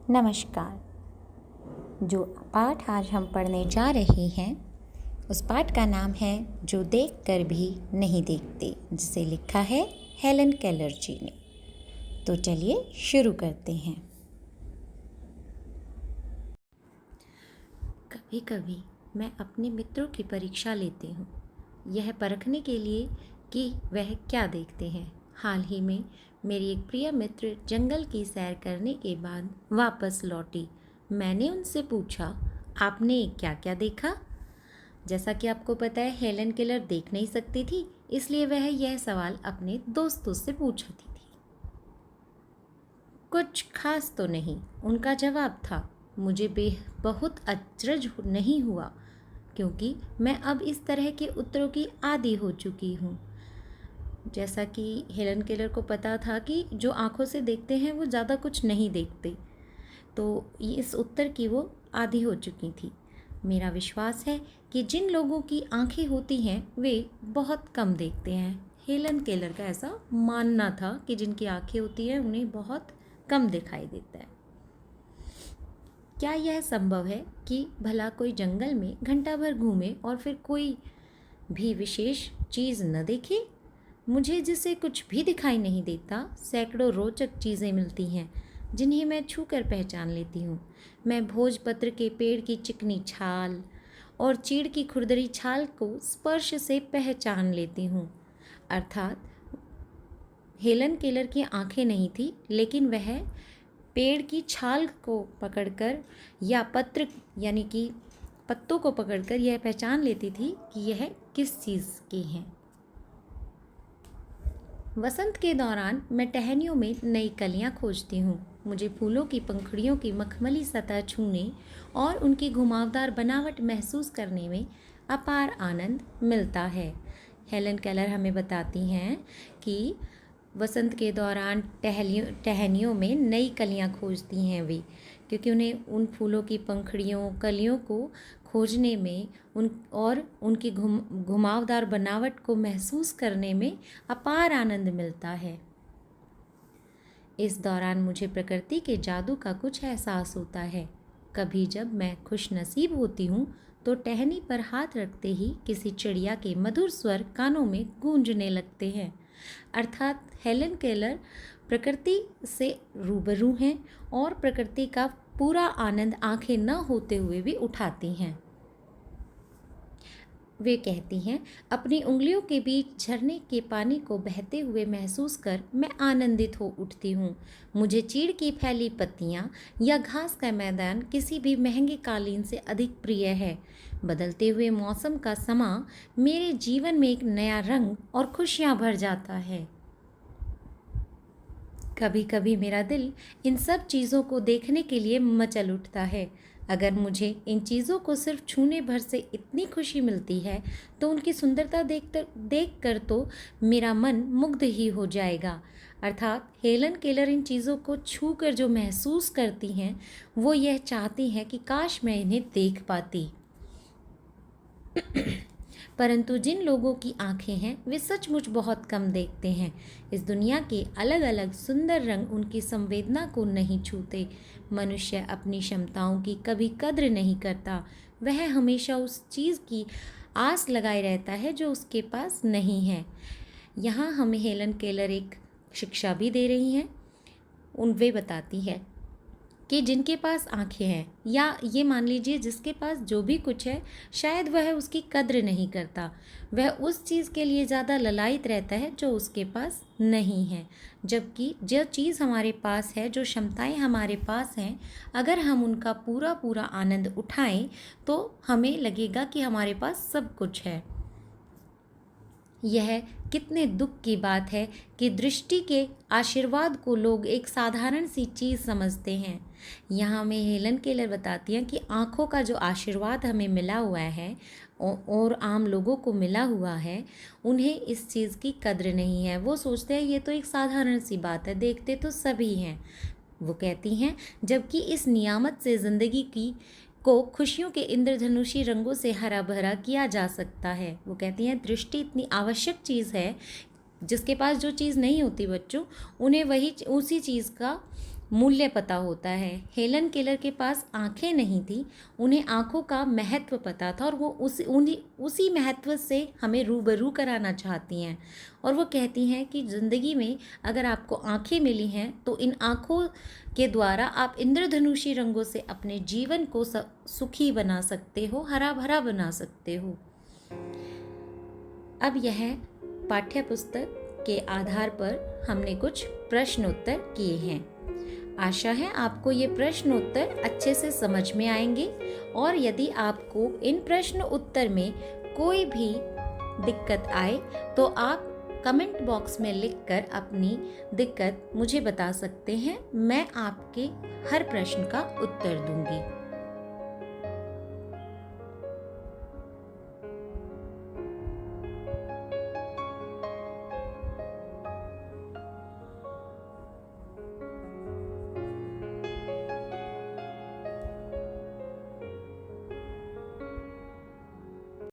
नमस्कार। जो पाठ आज हम पढ़ने जा रहे हैं उस पाठ का नाम है जो देख कर भी नहीं देखते, जिसे लिखा है हेलन केलर जी ने। तो चलिए शुरू करते हैं। कभी कभी मैं अपने मित्रों की परीक्षा लेती हूँ, यह परखने के लिए कि वह क्या देखते हैं। हाल ही में मेरी एक प्रिय मित्र जंगल की सैर करने के बाद वापस लौटी। मैंने उनसे पूछा, आपने क्या क्या देखा? जैसा कि आपको पता है, हेलन केलर देख नहीं सकती थी, इसलिए वह यह सवाल अपने दोस्तों से पूछती थी। कुछ खास तो नहीं, उनका जवाब था। मुझे बहुत अचरज नहीं हुआ, क्योंकि मैं अब इस तरह के उत्तरों की आदी हो चुकी हूँ। जैसा कि हेलन केलर को पता था कि जो आँखों से देखते हैं वो ज़्यादा कुछ नहीं देखते, तो इस उत्तर की वो आदी हो चुकी थी। मेरा विश्वास है कि जिन लोगों की आँखें होती हैं वे बहुत कम देखते हैं। हेलन केलर का ऐसा मानना था कि जिनकी आँखें होती हैं उन्हें बहुत कम दिखाई देता है। क्या यह संभव है कि भला कोई जंगल में घंटा भर घूमे और फिर कोई भी विशेष चीज़ न देखे? मुझे जिसे कुछ भी दिखाई नहीं देता, सैकड़ों रोचक चीज़ें मिलती हैं जिन्हें मैं छूकर पहचान लेती हूँ। मैं भोजपत्र के पेड़ की चिकनी छाल और चीड़ की खुरदरी छाल को स्पर्श से पहचान लेती हूँ। अर्थात हेलन केलर की आंखें नहीं थी, लेकिन वह पेड़ की छाल को पकड़कर या पत्र यानी कि पत्तों को पकड़कर यह पहचान लेती थी कि यह किस चीज़ के हैं। वसंत के दौरान मैं टहनियों में नई कलियां खोजती हूँ। मुझे फूलों की पंखुड़ियों की मखमली सतह छूने और उनकी घुमावदार बनावट महसूस करने में अपार आनंद मिलता है। हेलन केलर हमें बताती हैं कि वसंत के दौरान टहनियों में नई कलियां खोजती हैं वे, क्योंकि उन्हें उन फूलों की पंखुड़ियों कलियों को खोजने में उनकी घुमावदार बनावट को महसूस करने में अपार आनंद मिलता है। इस दौरान मुझे प्रकृति के जादू का कुछ एहसास होता है। कभी जब मैं खुशनसीब होती हूँ तो टहनी पर हाथ रखते ही किसी चिड़िया के मधुर स्वर कानों में गूंजने लगते हैं। अर्थात हेलन केलर प्रकृति से रूबरू हैं और प्रकृति का पूरा आनंद आंखें न होते हुए भी उठाती हैं। वे कहती हैं, अपनी उंगलियों के बीच झरने के पानी को बहते हुए महसूस कर मैं आनंदित हो उठती हूँ। मुझे चीड़ की फैली पत्तियाँ या घास का मैदान किसी भी महंगे कालीन से अधिक प्रिय है। बदलते हुए मौसम का समा मेरे जीवन में एक नया रंग और खुशियाँ भर जाता है। कभी कभी मेरा दिल इन सब चीज़ों को देखने के लिए मचल उठता है। अगर मुझे इन चीज़ों को सिर्फ छूने भर से इतनी खुशी मिलती है तो उनकी सुंदरता देख कर तो मेरा मन मुग्ध ही हो जाएगा। अर्थात हेलन केलर इन चीज़ों को छू कर जो महसूस करती हैं वो यह चाहती हैं कि काश मैं इन्हें देख पाती। परंतु जिन लोगों की आंखें हैं वे सचमुच बहुत कम देखते हैं। इस दुनिया के अलग अलग सुंदर रंग उनकी संवेदना को नहीं छूते। मनुष्य अपनी क्षमताओं की कभी कद्र नहीं करता। वह हमेशा उस चीज़ की आस लगाए रहता है जो उसके पास नहीं है। यहाँ हमें हेलन केलर एक शिक्षा भी दे रही हैं। वे बताती है कि जिनके पास आंखें हैं, या ये मान लीजिए जिसके पास जो भी कुछ है, शायद वह उसकी कद्र नहीं करता। वह उस चीज़ के लिए ज़्यादा ललायत रहता है जो उसके पास नहीं है। जबकि जो चीज़ हमारे पास है, जो क्षमताएं हमारे पास हैं, अगर हम उनका पूरा पूरा आनंद उठाएं तो हमें लगेगा कि हमारे पास सब कुछ है। यह कितने दुख की बात है कि दृष्टि के आशीर्वाद को लोग एक साधारण सी चीज़ समझते हैं। यहाँ हमें हेलन केलर बताती हैं कि आँखों का जो आशीर्वाद हमें मिला हुआ है और आम लोगों को मिला हुआ है, उन्हें इस चीज़ की कद्र नहीं है। वो सोचते हैं ये तो एक साधारण सी बात है, देखते तो सभी हैं। वो कहती हैं, जबकि इस नियामत से ज़िंदगी की को खुशियों के इंद्रधनुषी रंगों से हरा भरा किया जा सकता है। वो कहती हैं, दृष्टि इतनी आवश्यक चीज़ है, जिसके पास जो चीज़ नहीं होती बच्चों, उन्हें उसी चीज़ का मूल्य पता होता है। हेलन केलर के पास आंखें नहीं थी, उन्हें आंखों का महत्व पता था और वो उसी महत्व से हमें रूबरू कराना चाहती हैं। और वो कहती हैं कि ज़िंदगी में अगर आपको आंखें मिली हैं तो इन आंखों के द्वारा आप इंद्रधनुषी रंगों से अपने जीवन को सुखी बना सकते हो, हरा भरा बना सकते हो। अब यह पाठ्य पुस्तक के आधार पर हमने कुछ प्रश्न उत्तर किए हैं। आशा है आपको ये प्रश्न उत्तर अच्छे से समझ में आएंगे, और यदि आपको इन प्रश्न उत्तर में कोई भी दिक्कत आए तो आप कमेंट बॉक्स में लिखकर अपनी दिक्कत मुझे बता सकते हैं। मैं आपके हर प्रश्न का उत्तर दूंगी।